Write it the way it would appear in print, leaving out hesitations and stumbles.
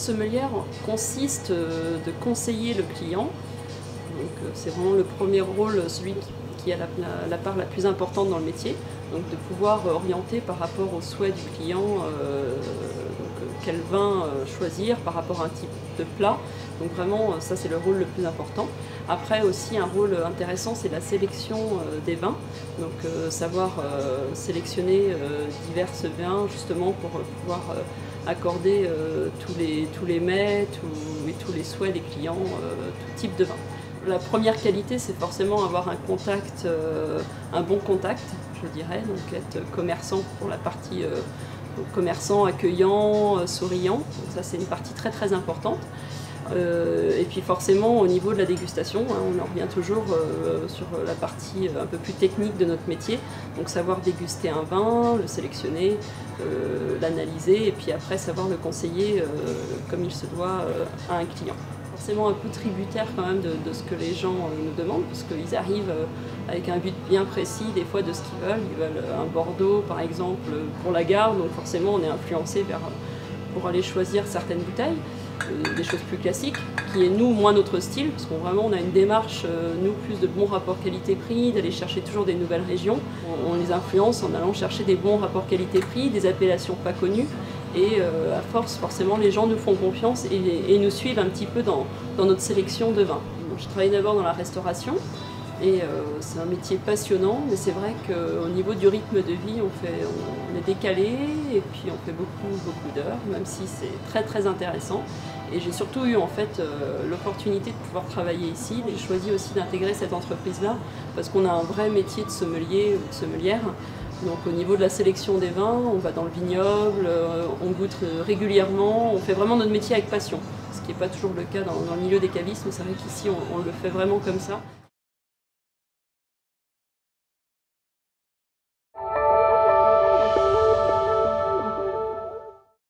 sommelière consiste de conseiller le client. C'est vraiment le premier rôle, celui qui a la part la plus importante dans le métier. Donc de pouvoir orienter par rapport aux souhaits du client quel vin choisir par rapport à un type de plat. Donc vraiment ça c'est le rôle le plus important. Après aussi un rôle intéressant c'est la sélection des vins. Donc savoir sélectionner divers vins justement pour pouvoir accorder tous les mets et tous les souhaits des clients, tout type de vin. La première qualité, c'est forcément avoir un contact, un bon contact, je dirais, donc être commerçant pour la partie commerçant, accueillant, souriant. Donc ça, c'est une partie très très importante. Et puis forcément, au niveau de la dégustation, on en revient toujours sur la partie un peu plus technique de notre métier. Donc savoir déguster un vin, le sélectionner, l'analyser et puis après savoir le conseiller comme il se doit à un client. Forcément un peu tributaire quand même de ce que les gens nous demandent, parce qu'ils arrivent avec un but bien précis des fois de ce qu'ils veulent. Ils veulent un Bordeaux par exemple pour la gare, donc forcément on est influencé pour aller choisir certaines bouteilles, des choses plus classiques, qui est nous moins notre style, parce qu'on vraiment on a une démarche, nous plus de bons rapports qualité-prix, d'aller chercher toujours des nouvelles régions. On les influence en allant chercher des bons rapports qualité-prix, des appellations pas connues. Et à force, forcément, les gens nous font confiance et nous suivent un petit peu dans notre sélection de vins. Je travaille d'abord dans la restauration et c'est un métier passionnant, mais c'est vrai qu'au niveau du rythme de vie, on est décalé et puis on fait beaucoup d'heures, même si c'est très très intéressant. Et j'ai surtout eu en fait l'opportunité de pouvoir travailler ici. J'ai choisi aussi d'intégrer cette entreprise-là parce qu'on a un vrai métier de sommelier ou de sommelière. Donc au niveau de la sélection des vins, on va dans le vignoble, on goûte régulièrement, on fait vraiment notre métier avec passion, ce qui n'est pas toujours le cas dans le milieu des cavistes, mais c'est vrai qu'ici on le fait vraiment comme ça.